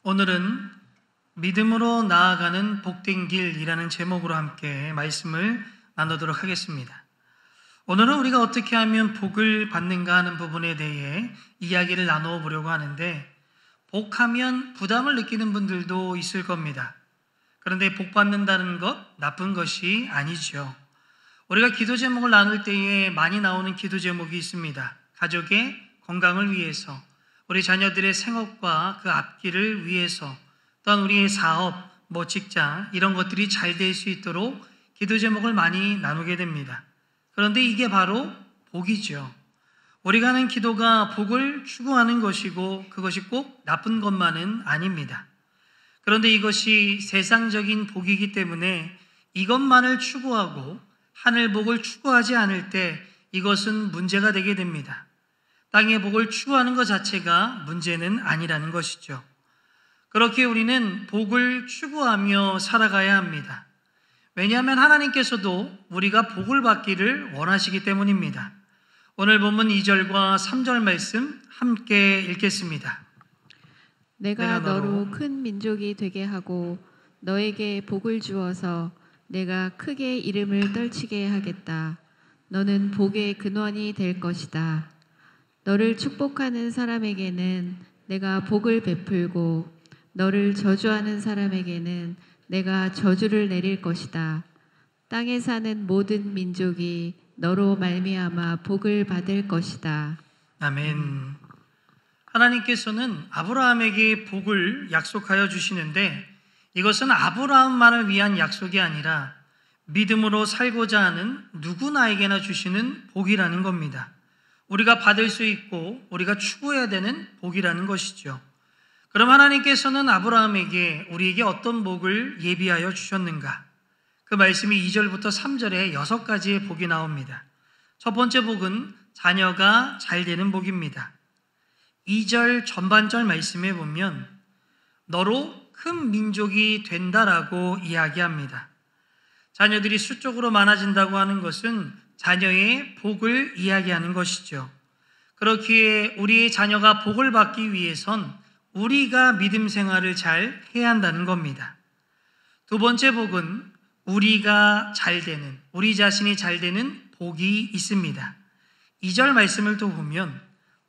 오늘은 믿음으로 나아가는 복된 길이라는 제목으로 함께 말씀을 나누도록 하겠습니다. 오늘은 우리가 어떻게 하면 복을 받는가 하는 부분에 대해 이야기를 나누어 보려고 하는데, 복하면 부담을 느끼는 분들도 있을 겁니다. 그런데 복 받는다는 것 나쁜 것이 아니죠. 우리가 기도 제목을 나눌 때에 많이 나오는 기도 제목이 있습니다. 가족의 건강을 위해서, 우리 자녀들의 생업과 그 앞길을 위해서, 또한 우리의 사업, 직장 이런 것들이 잘 될 수 있도록 기도 제목을 많이 나누게 됩니다. 그런데 이게 바로 복이죠. 우리가 하는 기도가 복을 추구하는 것이고 그것이 꼭 나쁜 것만은 아닙니다. 그런데 이것이 세상적인 복이기 때문에 이것만을 추구하고 하늘 복을 추구하지 않을 때 이것은 문제가 되게 됩니다. 땅의 복을 추구하는 것 자체가 문제는 아니라는 것이죠. 그렇게 우리는 복을 추구하며 살아가야 합니다. 왜냐하면 하나님께서도 우리가 복을 받기를 원하시기 때문입니다. 오늘 본문 2절과 3절 말씀 함께 읽겠습니다. 내가 너로 큰 민족이 되게 하고 너에게 복을 주어서 내가 크게 이름을 떨치게 하겠다. 너는 복의 근원이 될 것이다. 너를 축복하는 사람에게는 내가 복을 베풀고 너를 저주하는 사람에게는 내가 저주를 내릴 것이다. 땅에 사는 모든 민족이 너로 말미암아 복을 받을 것이다. 아멘. 하나님께서는 아브라함에게 복을 약속하여 주시는데, 이것은 아브라함만을 위한 약속이 아니라 믿음으로 살고자 하는 누구나에게나 주시는 복이라는 겁니다. 우리가 받을 수 있고 우리가 추구해야 되는 복이라는 것이죠. 그럼 하나님께서는 아브라함에게 우리에게 어떤 복을 예비하여 주셨는가? 그 말씀이 2절부터 3절에 6가지의 복이 나옵니다. 첫 번째 복은 자녀가 잘 되는 복입니다. 2절 전반절 말씀에 보면 너로 큰 민족이 된다라고 이야기합니다. 자녀들이 수적으로 많아진다고 하는 것은 자녀의 복을 이야기하는 것이죠. 그렇기에 우리의 자녀가 복을 받기 위해선 우리가 믿음 생활을 잘 해야 한다는 겁니다. 두 번째 복은 우리가 잘 되는, 우리 자신이 잘 되는 복이 있습니다. 2절 말씀을 또 보면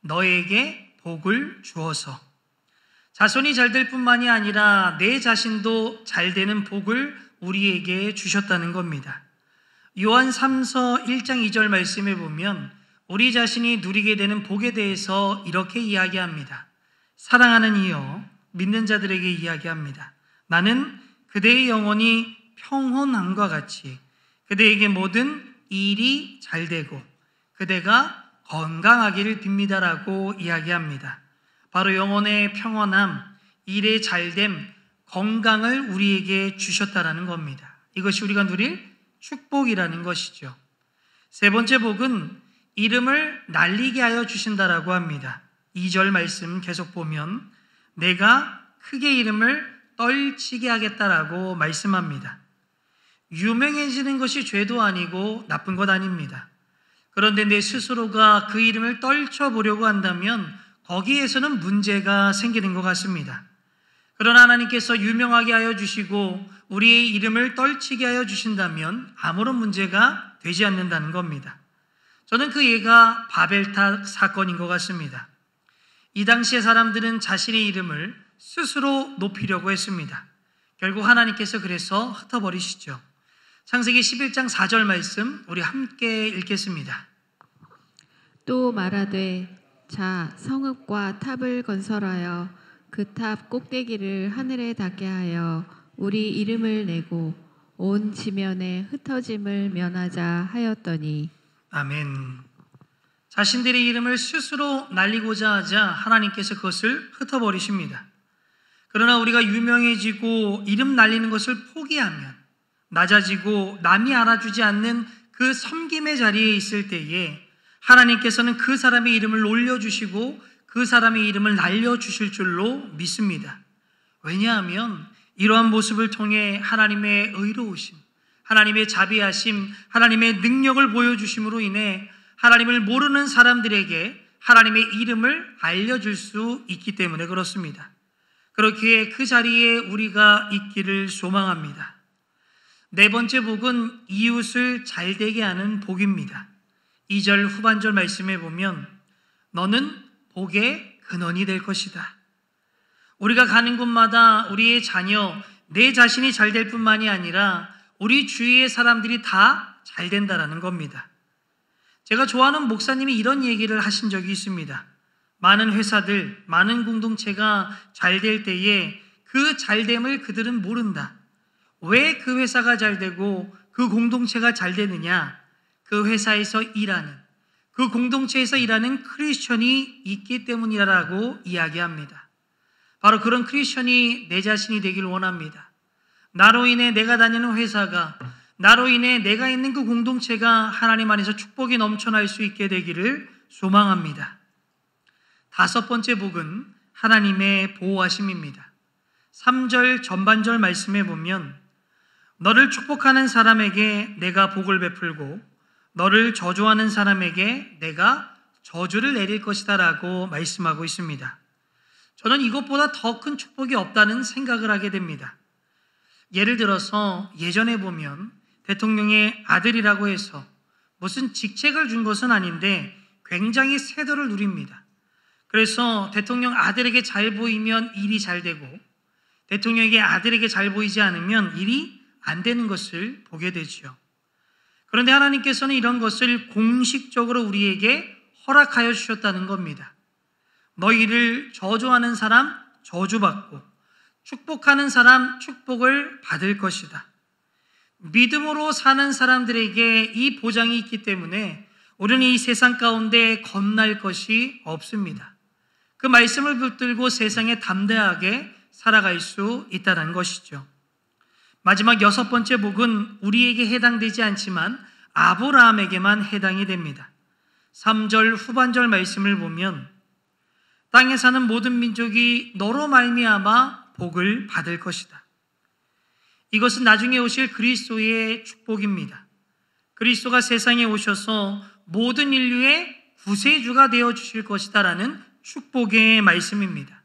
너에게 복을 주어서, 자손이 잘 될 뿐만이 아니라 내 자신도 잘 되는 복을 우리에게 주셨다는 겁니다. 요한 3서 1장 2절 말씀에 보면 우리 자신이 누리게 되는 복에 대해서 이렇게 이야기합니다. 사랑하는 이여, 믿는 자들에게 이야기합니다. 나는 그대의 영혼이 평온함과 같이 그대에게 모든 일이 잘 되고 그대가 건강하기를 빕니다라고 이야기합니다. 바로 영혼의 평온함, 일의 잘됨, 건강을 우리에게 주셨다라는 겁니다. 이것이 우리가 누릴 축복이라는 것이죠. 세 번째 복은 이름을 날리게 하여 주신다라고 합니다. 2절 말씀 계속 보면 내가 크게 이름을 떨치게 하겠다라고 말씀합니다. 유명해지는 것이 죄도 아니고 나쁜 것 아닙니다. 그런데 내 스스로가 그 이름을 떨쳐보려고 한다면 거기에서는 문제가 생기는 것 같습니다. 그러나 하나님께서 유명하게 하여 주시고 우리의 이름을 떨치게 하여 주신다면 아무런 문제가 되지 않는다는 겁니다. 저는 그 예가 바벨탑 사건인 것 같습니다. 이 당시의 사람들은 자신의 이름을 스스로 높이려고 했습니다. 결국 하나님께서 그래서 흩어버리시죠. 창세기 11장 4절 말씀 우리 함께 읽겠습니다. 또 말하되 자 성읍과 탑을 건설하여 그 탑 꼭대기를 하늘에 닿게 하여 우리 이름을 내고 온 지면에 흩어짐을 면하자 하였더니. 아멘. 자신들의 이름을 스스로 날리고자 하자 하나님께서 그것을 흩어버리십니다. 그러나 우리가 유명해지고 이름 날리는 것을 포기하면, 낮아지고 남이 알아주지 않는 그 섬김의 자리에 있을 때에 하나님께서는 그 사람의 이름을 올려주시고 그 사람의 이름을 날려주실 줄로 믿습니다. 왜냐하면 이러한 모습을 통해 하나님의 의로우심, 하나님의 자비하심, 하나님의 능력을 보여주심으로 인해 하나님을 모르는 사람들에게 하나님의 이름을 알려줄 수 있기 때문에 그렇습니다. 그렇기에 그 자리에 우리가 있기를 소망합니다. 네 번째 복은 이웃을 잘되게 하는 복입니다. 2절 후반절 말씀에 보면 너는 복의 근원이 될 것이다. 우리가 가는 곳마다 우리의 자녀, 내 자신이 잘 될 뿐만이 아니라 우리 주위의 사람들이 다 잘 된다라는 겁니다. 제가 좋아하는 목사님이 이런 얘기를 하신 적이 있습니다. 많은 회사들, 많은 공동체가 잘 될 때에 그 잘됨을 그들은 모른다. 왜 그 회사가 잘 되고 그 공동체가 잘 되느냐? 그 회사에서 일하는, 그 공동체에서 일하는 크리스천이 있기 때문이라고 이야기합니다. 바로 그런 크리스천이 내 자신이 되길 원합니다. 나로 인해 내가 다니는 회사가, 나로 인해 내가 있는 그 공동체가 하나님 안에서 축복이 넘쳐날 수 있게 되기를 소망합니다. 다섯 번째 복은 하나님의 보호하심입니다. 3절 전반절 말씀에 보면 너를 축복하는 사람에게 내가 복을 베풀고 너를 저주하는 사람에게 내가 저주를 내릴 것이다 라고 말씀하고 있습니다. 저는 이것보다 더 큰 축복이 없다는 생각을 하게 됩니다. 예를 들어서 예전에 보면 대통령의 아들이라고 해서 무슨 직책을 준 것은 아닌데 굉장히 세도를 누립니다. 그래서 대통령 아들에게 잘 보이면 일이 잘 되고 대통령에게 아들에게 잘 보이지 않으면 일이 안 되는 것을 보게 되죠. 그런데 하나님께서는 이런 것을 공식적으로 우리에게 허락하여 주셨다는 겁니다. 너희를 저주하는 사람 저주받고 축복하는 사람 축복을 받을 것이다. 믿음으로 사는 사람들에게 이 보장이 있기 때문에 우리는 이 세상 가운데 겁날 것이 없습니다. 그 말씀을 붙들고 세상에 담대하게 살아갈 수 있다는 것이죠. 마지막 여섯 번째 복은 우리에게 해당되지 않지만 아브라함에게만 해당이 됩니다. 3절 후반절 말씀을 보면 땅에 사는 모든 민족이 너로 말미암아 복을 받을 것이다. 이것은 나중에 오실 그리스도의 축복입니다. 그리스도가 세상에 오셔서 모든 인류의 구세주가 되어 주실 것이다 라는 축복의 말씀입니다.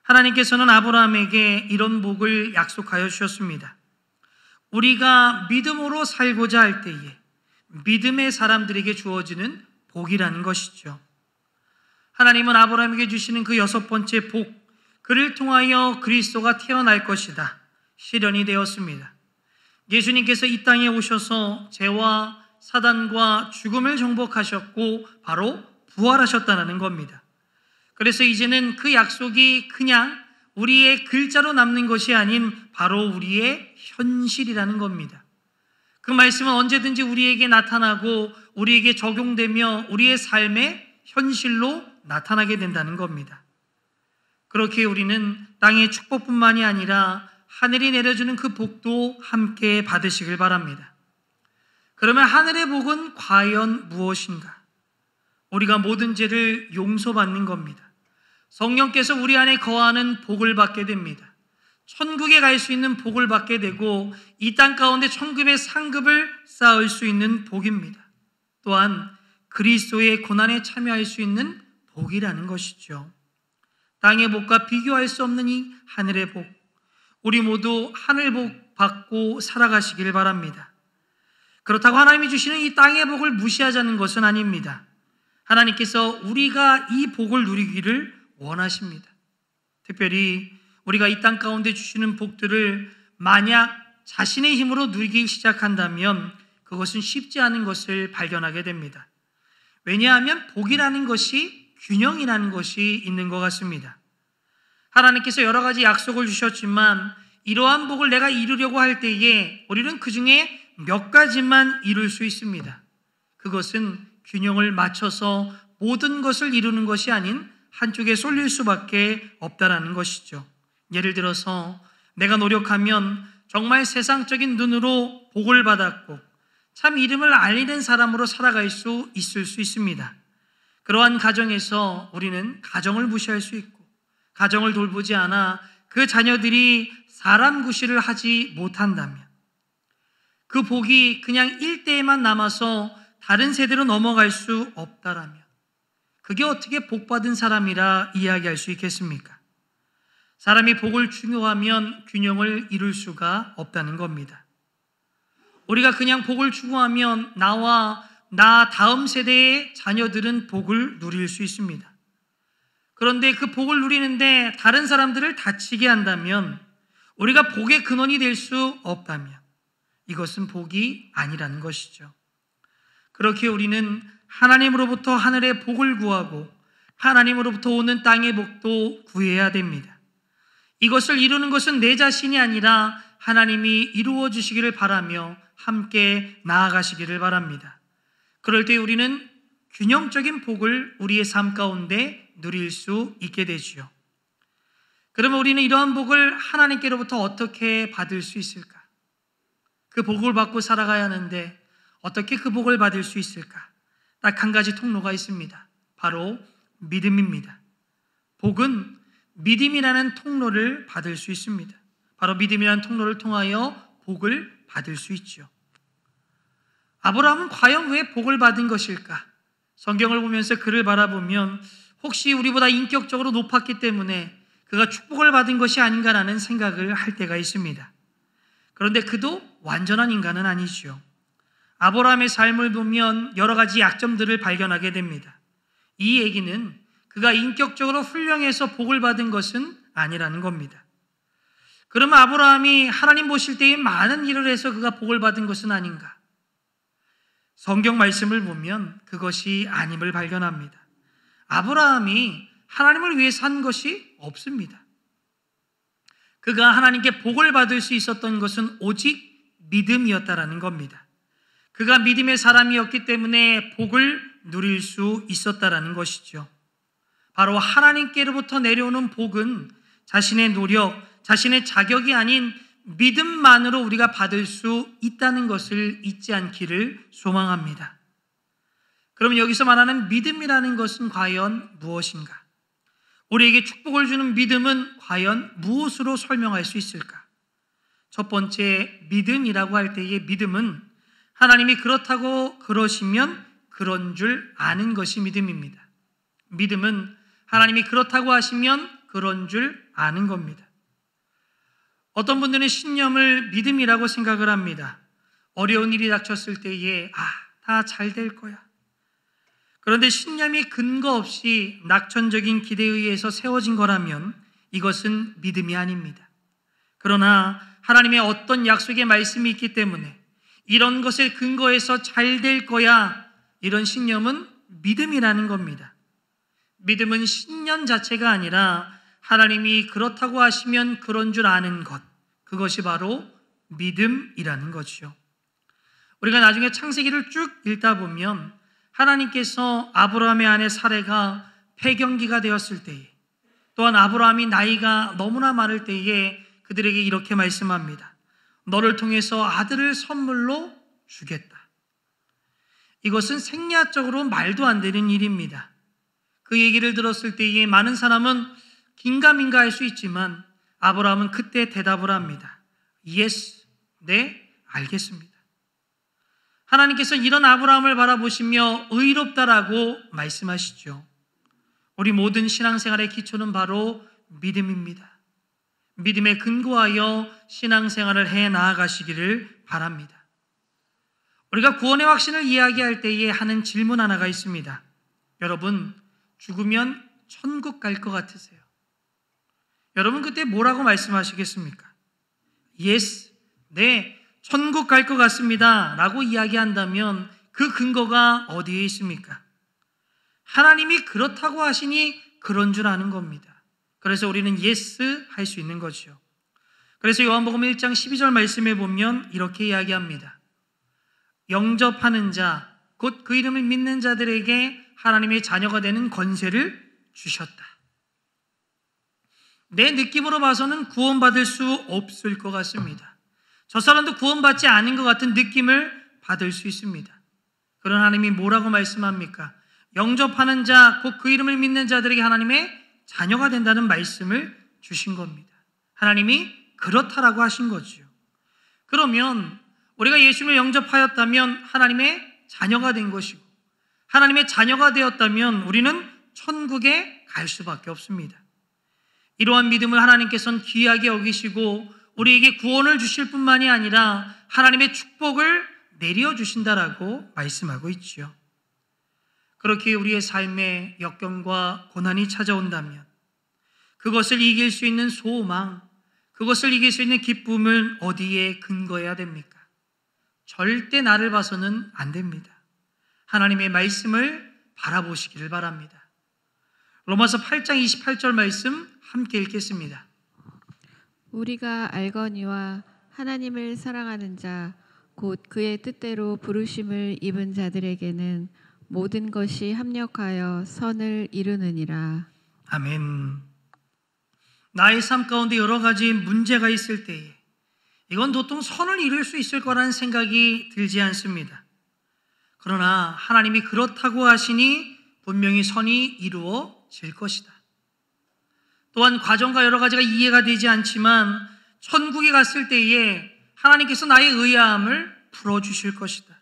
하나님께서는 아브라함에게 이런 복을 약속하여 주셨습니다. 우리가 믿음으로 살고자 할 때에 믿음의 사람들에게 주어지는 복이라는 것이죠. 하나님은 아브라함에게 주시는 그 여섯 번째 복, 그를 통하여 그리스도가 태어날 것이다. 실현이 되었습니다. 예수님께서 이 땅에 오셔서 죄와 사단과 죽음을 정복하셨고 바로 부활하셨다는 겁니다. 그래서 이제는 그 약속이 그냥 우리의 글자로 남는 것이 아닌 바로 우리의 현실이라는 겁니다. 그 말씀은 언제든지 우리에게 나타나고 우리에게 적용되며 우리의 삶의 현실로 나타나게 된다는 겁니다. 그렇게 우리는 땅의 축복뿐만이 아니라 하늘이 내려주는 그 복도 함께 받으시길 바랍니다. 그러면 하늘의 복은 과연 무엇인가? 우리가 모든 죄를 용서받는 겁니다. 성령께서 우리 안에 거하는 복을 받게 됩니다. 천국에 갈 수 있는 복을 받게 되고 이 땅 가운데 천국의 상급을 쌓을 수 있는 복입니다. 또한 그리스도의 고난에 참여할 수 있는 복이라는 것이죠. 땅의 복과 비교할 수 없는 이 하늘의 복, 우리 모두 하늘 복 받고 살아가시길 바랍니다. 그렇다고 하나님이 주시는 이 땅의 복을 무시하자는 것은 아닙니다. 하나님께서 우리가 이 복을 누리기를 원하십니다. 특별히 우리가 이 땅 가운데 주시는 복들을 만약 자신의 힘으로 누리기 시작한다면 그것은 쉽지 않은 것을 발견하게 됩니다. 왜냐하면 복이라는 것이 균형이라는 것이 있는 것 같습니다. 하나님께서 여러 가지 약속을 주셨지만 이러한 복을 내가 이루려고 할 때에 우리는 그 중에 몇 가지만 이룰 수 있습니다. 그것은 균형을 맞춰서 모든 것을 이루는 것이 아닌 한쪽에 쏠릴 수밖에 없다라는 것이죠. 예를 들어서 내가 노력하면 정말 세상적인 눈으로 복을 받았고 참 이름을 알리는 사람으로 살아갈 수 있을 수 있습니다. 그러한 가정에서 우리는 가정을 무시할 수 있고 가정을 돌보지 않아 그 자녀들이 사람 구실을 하지 못한다면 그 복이 그냥 일대에만 남아서 다른 세대로 넘어갈 수 없다라면 그게 어떻게 복받은 사람이라 이야기할 수 있겠습니까? 사람이 복을 추구하면 균형을 이룰 수가 없다는 겁니다. 우리가 그냥 복을 추구하면 나와 나 다음 세대의 자녀들은 복을 누릴 수 있습니다. 그런데 그 복을 누리는데 다른 사람들을 다치게 한다면, 우리가 복의 근원이 될 수 없다면 이것은 복이 아니라는 것이죠. 그렇게 우리는 하나님으로부터 하늘의 복을 구하고 하나님으로부터 오는 땅의 복도 구해야 됩니다. 이것을 이루는 것은 내 자신이 아니라 하나님이 이루어 주시기를 바라며 함께 나아가시기를 바랍니다. 그럴 때 우리는 균형적인 복을 우리의 삶 가운데 누릴 수 있게 되지요. 그러면 우리는 이러한 복을 하나님께로부터 어떻게 받을 수 있을까? 그 복을 받고 살아가야 하는데 어떻게 그 복을 받을 수 있을까? 딱 한 가지 통로가 있습니다. 바로 믿음입니다. 복은 믿음이라는 통로를 받을 수 있습니다. 바로 믿음이라는 통로를 통하여 복을 받을 수 있죠. 아브라함은 과연 왜 복을 받은 것일까? 성경을 보면서 그를 바라보면 혹시 우리보다 인격적으로 높았기 때문에 그가 축복을 받은 것이 아닌가라는 생각을 할 때가 있습니다. 그런데 그도 완전한 인간은 아니지요. 아브라함의 삶을 보면 여러 가지 약점들을 발견하게 됩니다. 이 얘기는 그가 인격적으로 훌륭해서 복을 받은 것은 아니라는 겁니다. 그러면 아브라함이 하나님 보실 때에 많은 일을 해서 그가 복을 받은 것은 아닌가? 성경 말씀을 보면 그것이 아님을 발견합니다. 아브라함이 하나님을 위해 산 것이 없습니다. 그가 하나님께 복을 받을 수 있었던 것은 오직 믿음이었다라는 겁니다. 그가 믿음의 사람이었기 때문에 복을 누릴 수 있었다라는 것이죠. 바로 하나님께로부터 내려오는 복은 자신의 노력, 자신의 자격이 아닌 믿음만으로 우리가 받을 수 있다는 것을 잊지 않기를 소망합니다. 그러면 여기서 말하는 믿음이라는 것은 과연 무엇인가? 우리에게 축복을 주는 믿음은 과연 무엇으로 설명할 수 있을까? 첫 번째, 믿음이라고 할 때의 믿음은 하나님이 그렇다고 그러시면 그런 줄 아는 것이 믿음입니다. 믿음은 하나님이 그렇다고 하시면 그런 줄 아는 겁니다. 어떤 분들은 신념을 믿음이라고 생각을 합니다. 어려운 일이 닥쳤을 때에 다 잘 될 거야. 그런데 신념이 근거 없이 낙천적인 기대에 의해서 세워진 거라면 이것은 믿음이 아닙니다. 그러나 하나님의 어떤 약속의 말씀이 있기 때문에 이런 것을 근거해서 잘 될 거야, 이런 신념은 믿음이라는 겁니다. 믿음은 신념 자체가 아니라 하나님이 그렇다고 하시면 그런 줄 아는 것, 그것이 바로 믿음이라는 것이죠. 우리가 나중에 창세기를 쭉 읽다 보면 하나님께서 아브라함의 아내 사레가 폐경기가 되었을 때에, 또한 아브라함이 나이가 너무나 많을 때에 그들에게 이렇게 말씀합니다. 너를 통해서 아들을 선물로 주겠다. 이것은 생리학적으로 말도 안 되는 일입니다. 그 얘기를 들었을 때에 많은 사람은 긴가민가 할 수 있지만 아브라함은 그때 대답을 합니다. Yes, 네, 알겠습니다. 하나님께서 이런 아브라함을 바라보시며 의롭다라고 말씀하시죠. 우리 모든 신앙생활의 기초는 바로 믿음입니다. 믿음에 근거하여 신앙생활을 해 나아가시기를 바랍니다. 우리가 구원의 확신을 이야기할 때에 하는 질문 하나가 있습니다. 여러분, 죽으면 천국 갈 것 같으세요? 여러분 그때 뭐라고 말씀하시겠습니까? Yes, 네, 천국 갈 것 같습니다 라고 이야기한다면 그 근거가 어디에 있습니까? 하나님이 그렇다고 하시니 그런 줄 아는 겁니다. 그래서 우리는 yes 할 수 있는 거죠. 그래서 요한복음 1장 12절 말씀에 보면 이렇게 이야기합니다. 영접하는 자, 곧 그 이름을 믿는 자들에게 하나님의 자녀가 되는 권세를 주셨다. 내 느낌으로 봐서는 구원받을 수 없을 것 같습니다. 저 사람도 구원받지 않은 것 같은 느낌을 받을 수 있습니다. 그런 하나님이 뭐라고 말씀합니까? 영접하는 자, 곧 그 이름을 믿는 자들에게 하나님의 자녀가 된다는 말씀을 주신 겁니다. 하나님이 그렇다라고 하신 거죠. 그러면 우리가 예수님을 영접하였다면 하나님의 자녀가 된 것이고, 하나님의 자녀가 되었다면 우리는 천국에 갈 수밖에 없습니다. 이러한 믿음을 하나님께서는 귀하게 여기시고 우리에게 구원을 주실 뿐만이 아니라 하나님의 축복을 내려주신다라고 말씀하고 있죠. 그렇게 우리의 삶에 역경과 고난이 찾아온다면 그것을 이길 수 있는 소망, 그것을 이길 수 있는 기쁨을 어디에 근거해야 됩니까? 절대 나를 봐서는 안 됩니다. 하나님의 말씀을 바라보시기를 바랍니다. 로마서 8장 28절 말씀 함께 읽겠습니다. 우리가 알거니와 하나님을 사랑하는 자 곧 그의 뜻대로 부르심을 입은 자들에게는 모든 것이 합력하여 선을 이루느니라. 아멘. 나의 삶 가운데 여러 가지 문제가 있을 때에 이건 도통 선을 이룰 수 있을 거라는 생각이 들지 않습니다. 그러나 하나님이 그렇다고 하시니 분명히 선이 이루어질 것이다. 또한 과정과 여러 가지가 이해가 되지 않지만 천국에 갔을 때에 하나님께서 나의 의아함을 풀어주실 것이다.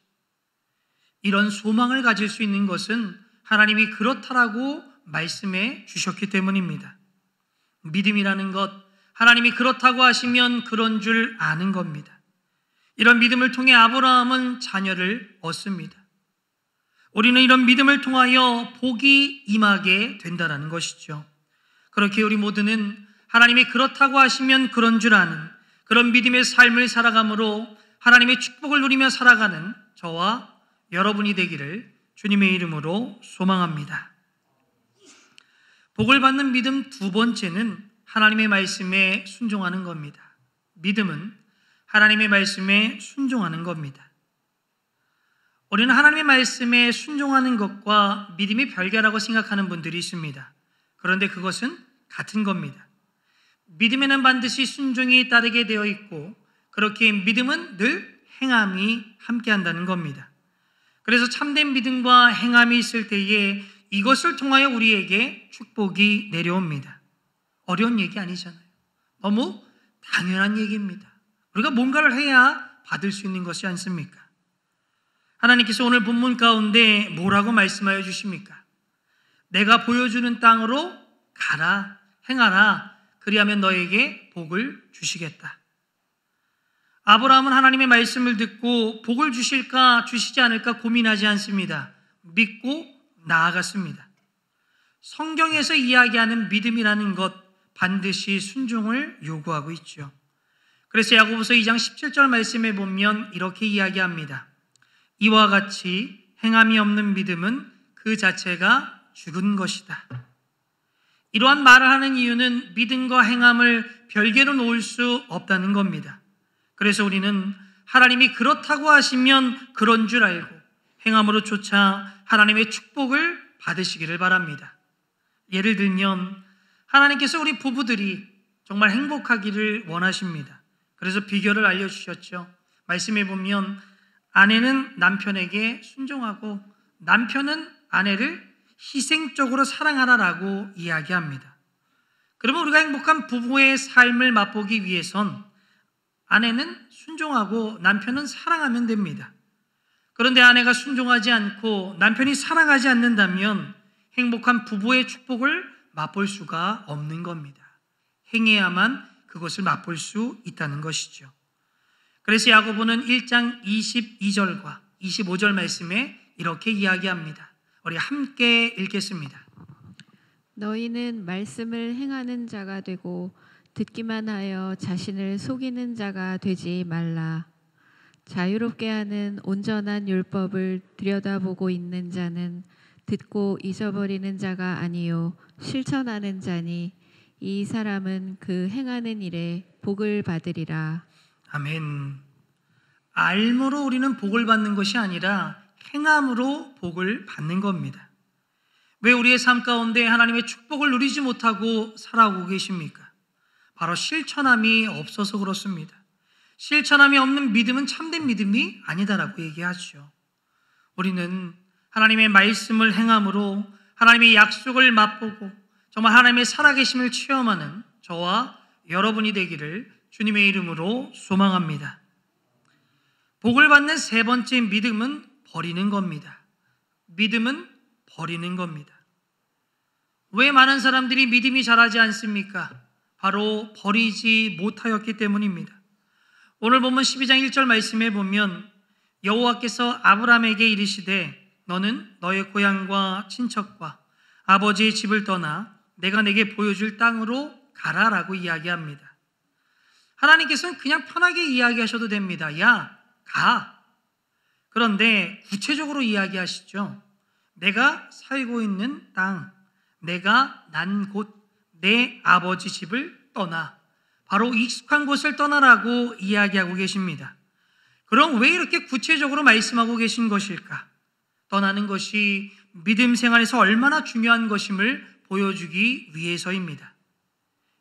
이런 소망을 가질 수 있는 것은 하나님이 그렇다라고 말씀해 주셨기 때문입니다. 믿음이라는 것, 하나님이 그렇다고 하시면 그런 줄 아는 겁니다. 이런 믿음을 통해 아브라함은 자녀를 얻습니다. 우리는 이런 믿음을 통하여 복이 임하게 된다는 것이죠. 그렇게 우리 모두는 하나님이 그렇다고 하시면 그런 줄 아는 그런 믿음의 삶을 살아감으로 하나님의 축복을 누리며 살아가는 저와 여러분이 되기를 주님의 이름으로 소망합니다. 복을 받는 믿음 두 번째는 하나님의 말씀에 순종하는 겁니다. 믿음은 하나님의 말씀에 순종하는 겁니다. 우리는 하나님의 말씀에 순종하는 것과 믿음이 별개라고 생각하는 분들이 있습니다. 그런데 그것은 같은 겁니다. 믿음에는 반드시 순종이 따르게 되어 있고 그렇게 믿음은 늘 행함이 함께한다는 겁니다. 그래서 참된 믿음과 행함이 있을 때에 이것을 통하여 우리에게 축복이 내려옵니다. 어려운 얘기 아니잖아요. 너무 당연한 얘기입니다. 우리가 뭔가를 해야 받을 수 있는 것이 않습니까? 하나님께서 오늘 본문 가운데 뭐라고 말씀하여 주십니까? 내가 보여주는 땅으로 가라, 행하라. 그리하면 너에게 복을 주시겠다. 아브라함은 하나님의 말씀을 듣고 복을 주실까 주시지 않을까 고민하지 않습니다. 믿고 나아갔습니다. 성경에서 이야기하는 믿음이라는 것 반드시 순종을 요구하고 있죠. 그래서 야고보서 2장 17절 말씀에 보면 이렇게 이야기합니다. 이와 같이 행함이 없는 믿음은 그 자체가 죽은 것이다. 이러한 말을 하는 이유는 믿음과 행함을 별개로 놓을 수 없다는 겁니다. 그래서 우리는 하나님이 그렇다고 하시면 그런 줄 알고 행함으로 쫓아 하나님의 축복을 받으시기를 바랍니다. 예를 들면 하나님께서 우리 부부들이 정말 행복하기를 원하십니다. 그래서 비결을 알려주셨죠. 말씀에 보면 아내는 남편에게 순종하고 남편은 아내를 희생적으로 사랑하라라고 이야기합니다. 그러면 우리가 행복한 부부의 삶을 맛보기 위해선 아내는 순종하고 남편은 사랑하면 됩니다. 그런데 아내가 순종하지 않고 남편이 사랑하지 않는다면 행복한 부부의 축복을 맛볼 수가 없는 겁니다. 행해야만 그것을 맛볼 수 있다는 것이죠. 그래서 야고보는 1장 22절과 25절 말씀에 이렇게 이야기합니다. 우리 함께 읽겠습니다. 너희는 말씀을 행하는 자가 되고 듣기만 하여 자신을 속이는 자가 되지 말라. 자유롭게 하는 온전한 율법을 들여다보고 있는 자는 듣고 잊어버리는 자가 아니요 실천하는 자니 이 사람은 그 행하는 일에 복을 받으리라. 아멘. 알므로 우리는 복을 받는 것이 아니라 행함으로 복을 받는 겁니다. 왜 우리의 삶 가운데 하나님의 축복을 누리지 못하고 살아오고 계십니까? 바로 실천함이 없어서 그렇습니다. 실천함이 없는 믿음은 참된 믿음이 아니다라고 얘기하죠. 우리는 하나님의 말씀을 행함으로 하나님의 약속을 맛보고 정말 하나님의 살아계심을 체험하는 저와 여러분이 되기를 주님의 이름으로 소망합니다. 복을 받는 세 번째 믿음은 버리는 겁니다. 믿음은 버리는 겁니다. 왜 많은 사람들이 믿음이 자라지 않습니까? 바로 버리지 못하였기 때문입니다. 오늘 본문 12장 1절 말씀에 보면 여호와께서 아브라함에게 이르시되 너는 너의 고향과 친척과 아버지의 집을 떠나 내가 내게 보여줄 땅으로 가라라고 이야기합니다. 하나님께서는 그냥 편하게 이야기하셔도 됩니다. 야, 가. 그런데 구체적으로 이야기하시죠. 내가 살고 있는 땅, 내가 난 곳, 내 아버지 집을 떠나. 바로 익숙한 곳을 떠나라고 이야기하고 계십니다. 그럼 왜 이렇게 구체적으로 말씀하고 계신 것일까? 떠나는 것이 믿음 생활에서 얼마나 중요한 것임을 보여주기 위해서입니다.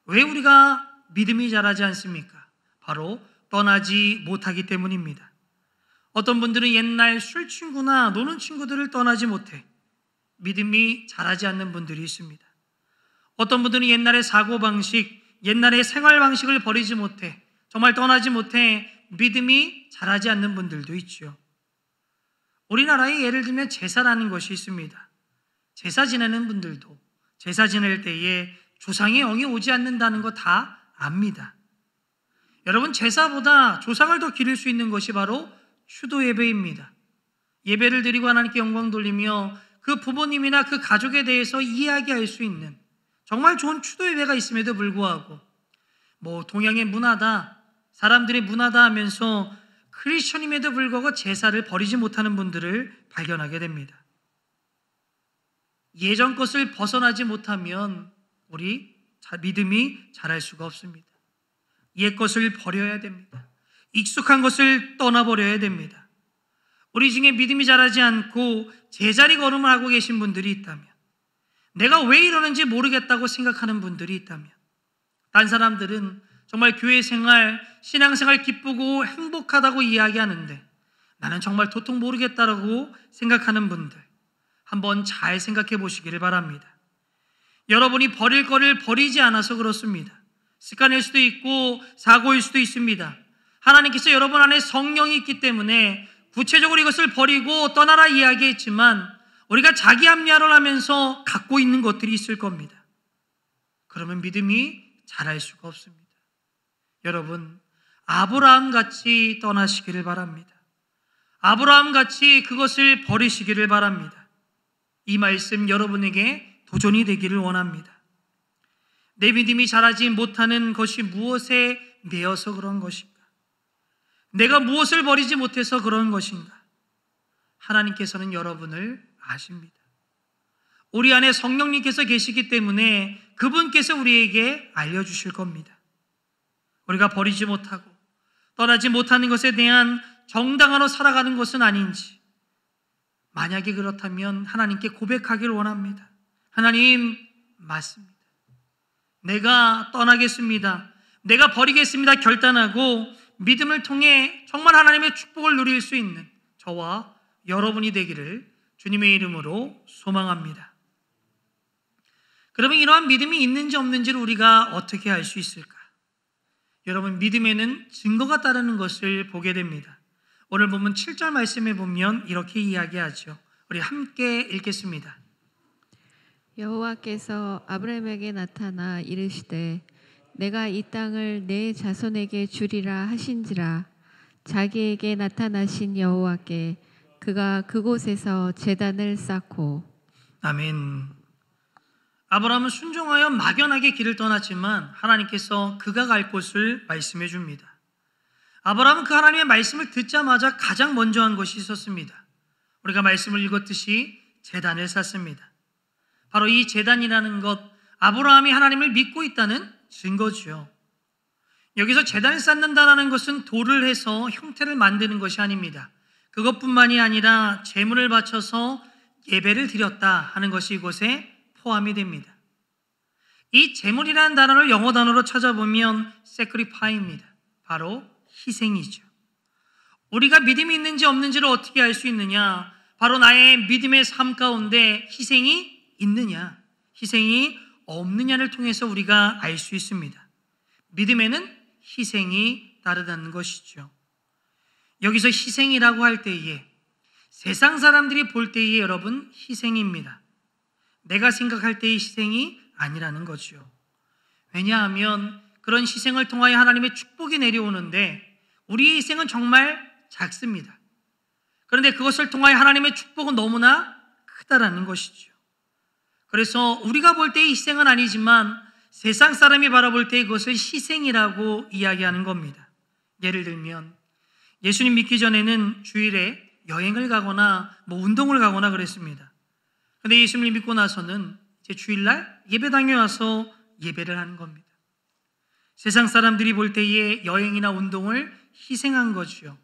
왜 우리가 믿음이 자라지 않습니까? 바로 떠나지 못하기 때문입니다. 어떤 분들은 옛날 술 친구나 노는 친구들을 떠나지 못해 믿음이 자라지 않는 분들이 있습니다. 어떤 분들은 옛날의 사고방식, 옛날의 생활방식을 버리지 못해, 정말 떠나지 못해 믿음이 자라지 않는 분들도 있죠. 우리나라에 예를 들면 제사라는 것이 있습니다. 제사 지내는 분들도 제사 지낼 때에 조상의 영이 오지 않는다는 거 다 압니다. 여러분, 제사보다 조상을 더 기릴 수 있는 것이 바로 추도 예배입니다. 예배를 드리고 하나님께 영광 돌리며 그 부모님이나 그 가족에 대해서 이야기할 수 있는 정말 좋은 추도 예배가 있음에도 불구하고 동양의 문화다, 사람들의 문화다 하면서 크리스천임에도 불구하고 제사를 버리지 못하는 분들을 발견하게 됩니다. 예전 것을 벗어나지 못하면 우리 믿음이 자랄 수가 없습니다. 옛 것을 버려야 됩니다. 익숙한 것을 떠나버려야 됩니다. 우리 중에 믿음이 자라지 않고 제자리 걸음을 하고 계신 분들이 있다면, 내가 왜 이러는지 모르겠다고 생각하는 분들이 있다면, 딴 사람들은 정말 교회 생활, 신앙생활 기쁘고 행복하다고 이야기하는데 나는 정말 도통 모르겠다라고 생각하는 분들, 한번 잘 생각해 보시기를 바랍니다. 여러분이 버릴 거를 버리지 않아서 그렇습니다. 습관일 수도 있고 사고일 수도 있습니다. 하나님께서 여러분 안에 성령이 있기 때문에 구체적으로 이것을 버리고 떠나라 이야기했지만 우리가 자기 합리화를 하면서 갖고 있는 것들이 있을 겁니다. 그러면 믿음이 자랄 수가 없습니다. 여러분, 아브라함 같이 떠나시기를 바랍니다. 아브라함 같이 그것을 버리시기를 바랍니다. 이 말씀 여러분에게 도전이 되기를 원합니다. 내 믿음이 자라지 못하는 것이 무엇에 매여서 그런 것인가? 내가 무엇을 버리지 못해서 그런 것인가? 하나님께서는 여러분을 아십니다. 우리 안에 성령님께서 계시기 때문에 그분께서 우리에게 알려주실 겁니다. 우리가 버리지 못하고 떠나지 못하는 것에 대한 정당화로 살아가는 것은 아닌지, 만약에 그렇다면 하나님께 고백하기를 원합니다. 하나님, 맞습니다. 내가 떠나겠습니다. 내가 버리겠습니다. 결단하고 믿음을 통해 정말 하나님의 축복을 누릴 수 있는 저와 여러분이 되기를 주님의 이름으로 소망합니다. 그러면 이러한 믿음이 있는지 없는지를 우리가 어떻게 알 수 있을까? 여러분, 믿음에는 증거가 따르는 것을 보게 됩니다. 오늘 보면 7절 말씀에 보면 이렇게 이야기하죠. 우리 함께 읽겠습니다. 여호와께서 아브라함에게 나타나 이르시되 내가 이 땅을 내 자손에게 주리라 하신지라. 자기에게 나타나신 여호와께 그가 그곳에서 제단을 쌓고. 아멘. 아브라함은 순종하여 막연하게 길을 떠났지만 하나님께서 그가 갈 곳을 말씀해 줍니다. 아브라함은 그 하나님의 말씀을 듣자마자 가장 먼저 한 것이 있었습니다. 우리가 말씀을 읽었듯이 제단을 쌓습니다. 바로 이 제단이라는 것, 아브라함이 하나님을 믿고 있다는 증거죠. 여기서 제단을 쌓는다는 것은 돌을 해서 형태를 만드는 것이 아닙니다. 그것뿐만이 아니라 제물을 바쳐서 예배를 드렸다 하는 것이 이곳에 포함이 됩니다. 이 제물이라는 단어를 영어 단어로 찾아보면 sacrifice입니다. 바로 희생이죠. 우리가 믿음이 있는지 없는지를 어떻게 알 수 있느냐? 바로 나의 믿음의 삶 가운데 희생이 있느냐, 희생이 없느냐를 통해서 우리가 알 수 있습니다. 믿음에는 희생이 따르다는 것이죠. 여기서 희생이라고 할 때에 세상 사람들이 볼 때에 여러분 희생입니다. 내가 생각할 때의 희생이 아니라는 거죠. 왜냐하면 그런 희생을 통하여 하나님의 축복이 내려오는데 우리의 희생은 정말 작습니다. 그런데 그것을 통하여 하나님의 축복은 너무나 크다라는 것이죠. 그래서 우리가 볼 때의 희생은 아니지만 세상 사람이 바라볼 때 그것을 희생이라고 이야기하는 겁니다. 예를 들면 예수님 믿기 전에는 주일에 여행을 가거나 운동을 가거나 그랬습니다. 그런데 예수님을 믿고 나서는 이제 주일날 예배당에 와서 예배를 하는 겁니다. 세상 사람들이 볼 때에 여행이나 운동을 희생한 거죠.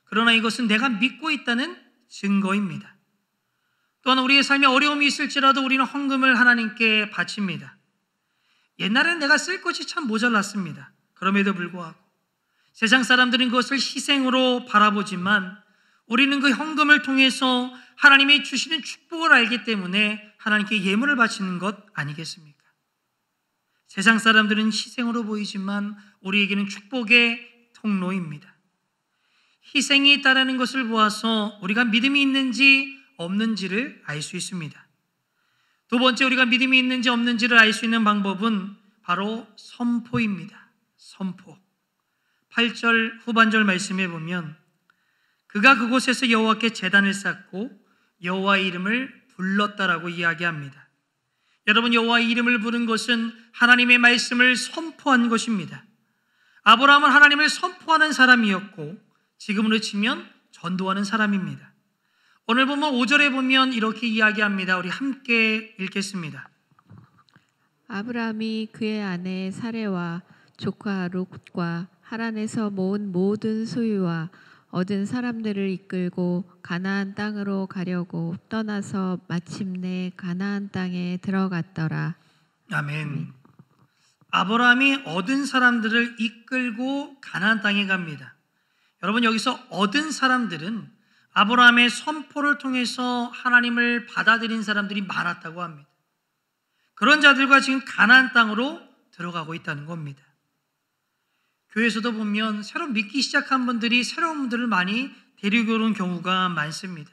그러나 이것은 내가 믿고 있다는 증거입니다. 또한 우리의 삶에 어려움이 있을지라도 우리는 헌금을 하나님께 바칩니다. 옛날엔 내가 쓸 것이 참 모자랐습니다. 그럼에도 불구하고 세상 사람들은 그것을 희생으로 바라보지만 우리는 그 헌금을 통해서 하나님이 주시는 축복을 알기 때문에 하나님께 예물을 바치는 것 아니겠습니까? 세상 사람들은 희생으로 보이지만 우리에게는 축복의 통로입니다. 희생이 있다는 것을 보아서 우리가 믿음이 있는지 없는지를 알 수 있습니다. 두 번째, 우리가 믿음이 있는지 없는지를 알 수 있는 방법은 바로 선포입니다. 선포. 8절 후반절 말씀에 보면 그가 그곳에서 여호와께 제단을 쌓고 여호와의 이름을 불렀다라고 이야기합니다. 여러분, 여호와의 이름을 부른 것은 하나님의 말씀을 선포한 것입니다. 아브라함은 하나님을 선포하는 사람이었고 지금으로 치면 전도하는 사람입니다. 오늘 보면 5절에 보면 이렇게 이야기합니다. 우리 함께 읽겠습니다. 아브라함이 그의 아내 사레와 조카 롯과 하란에서 모은 모든 소유와 얻은 사람들을 이끌고 가나안 땅으로 가려고 떠나서 마침내 가나안 땅에 들어갔더라. 아멘. 아브라함이 얻은 사람들을 이끌고 가나안 땅에 갑니다. 여러분, 여기서 얻은 사람들은 아브라함의 선포를 통해서 하나님을 받아들인 사람들이 많았다고 합니다. 그런 자들과 지금 가나안 땅으로 들어가고 있다는 겁니다. 교회에서도 보면 새로 믿기 시작한 분들이 새로운 분들을 많이 데리고 오는 경우가 많습니다.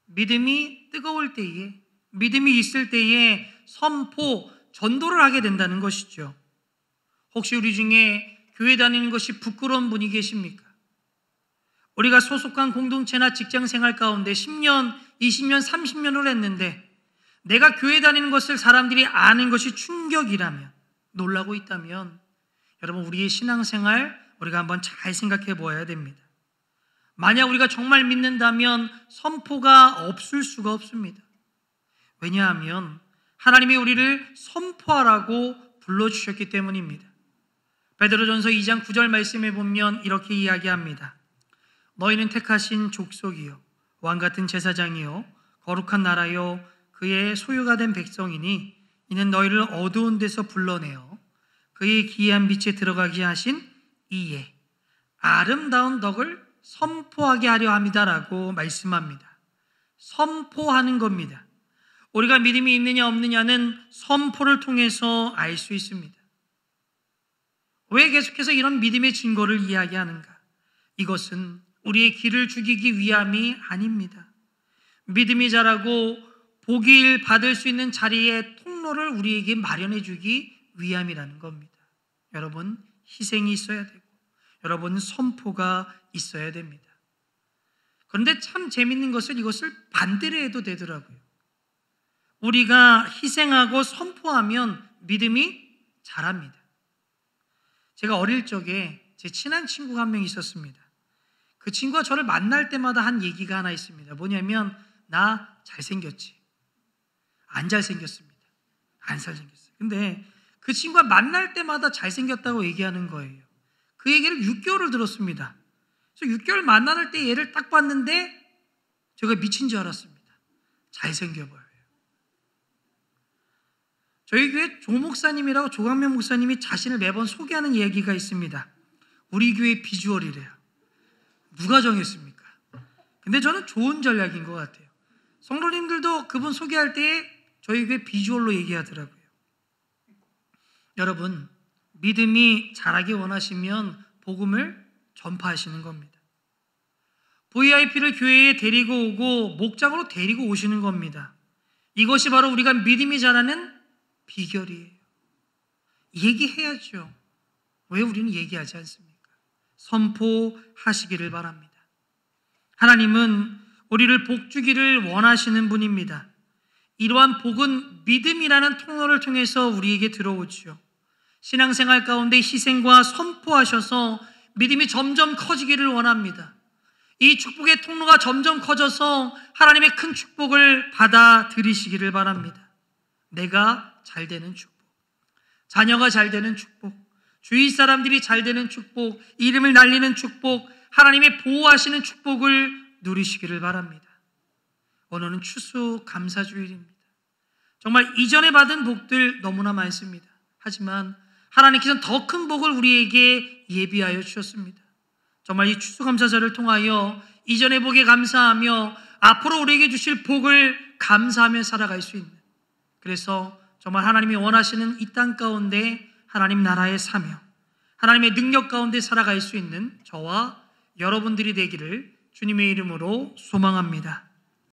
믿음이 뜨거울 때에, 믿음이 있을 때에 선포, 전도를 하게 된다는 것이죠. 혹시 우리 중에 교회 다니는 것이 부끄러운 분이 계십니까? 우리가 소속한 공동체나 직장 생활 가운데 10년, 20년, 30년을 했는데 내가 교회 다니는 것을 사람들이 아는 것이 충격이라면, 놀라고 있다면 여러분, 우리의 신앙생활 우리가 한번 잘 생각해 보아야 됩니다. 만약 우리가 정말 믿는다면 선포가 없을 수가 없습니다. 왜냐하면 하나님이 우리를 선포하라고 불러주셨기 때문입니다. 베드로전서 2장 9절 말씀에 보면 이렇게 이야기합니다. 너희는 택하신 족속이요 왕같은 제사장이요 거룩한 나라요 그의 소유가 된 백성이니 이는 너희를 어두운 데서 불러내어 그의 기이한 빛에 들어가게 하신 이의 아름다운 덕을 선포하게 하려 합니다라고 말씀합니다. 선포하는 겁니다. 우리가 믿음이 있느냐 없느냐는 선포를 통해서 알 수 있습니다. 왜 계속해서 이런 믿음의 증거를 이야기하는가? 이것은 우리의 길을 죽이기 위함이 아닙니다. 믿음이 자라고 복을 받을 수 있는 자리의 통로를 우리에게 마련해 주기 위함이라는 겁니다. 여러분, 희생이 있어야 되고 여러분, 선포가 있어야 됩니다. 그런데 참 재밌는 것은 이것을 반대로 해도 되더라고요. 우리가 희생하고 선포하면 믿음이 자랍니다. 제가 어릴 적에 제 친한 친구가 한 명 있었습니다. 그 친구가 저를 만날 때마다 한 얘기가 하나 있습니다. 뭐냐면 나 잘생겼지? 안 잘생겼습니다. 안 잘생겼어요. 근데 그 친구가 만날 때마다 잘생겼다고 얘기하는 거예요. 그 얘기를 6개월을 들었습니다. 그래서 6개월 만날 때 얘를 딱 봤는데 제가 미친 줄 알았습니다. 잘생겨 보여요. 저희 교회 조 목사님이라고 조광명 목사님이 자신을 매번 소개하는 얘기가 있습니다. 우리 교회 비주얼이래요. 누가 정했습니까? 근데 저는 좋은 전략인 것 같아요. 성도님들도 그분 소개할 때 저희 교회 비주얼로 얘기하더라고요. 여러분, 믿음이 자라기 원하시면 복음을 전파하시는 겁니다. VIP를 교회에 데리고 오고 목장으로 데리고 오시는 겁니다. 이것이 바로 우리가 믿음이 자라는 비결이에요. 얘기해야죠. 왜 우리는 얘기하지 않습니까? 선포하시기를 바랍니다. 하나님은 우리를 복 주기를 원하시는 분입니다. 이러한 복은 믿음이라는 통로를 통해서 우리에게 들어오죠. 신앙생활 가운데 희생과 선포하셔서 믿음이 점점 커지기를 원합니다. 이 축복의 통로가 점점 커져서 하나님의 큰 축복을 받아들이시기를 바랍니다. 내가 잘 되는 축복, 자녀가 잘 되는 축복, 주위 사람들이 잘 되는 축복, 이름을 날리는 축복, 하나님의 보호하시는 축복을 누리시기를 바랍니다. 오늘은 추수감사주일입니다. 정말 이전에 받은 복들 너무나 많습니다. 하지만 하나님께서는 더 큰 복을 우리에게 예비하여 주셨습니다. 정말 이 추수감사절을 통하여 이전의 복에 감사하며 앞으로 우리에게 주실 복을 감사하며 살아갈 수 있는, 그래서 정말 하나님이 원하시는 이 땅 가운데 하나님 나라의 사명, 하나님의 능력 가운데 살아갈 수 있는 저와 여러분들이 되기를 주님의 이름으로 소망합니다.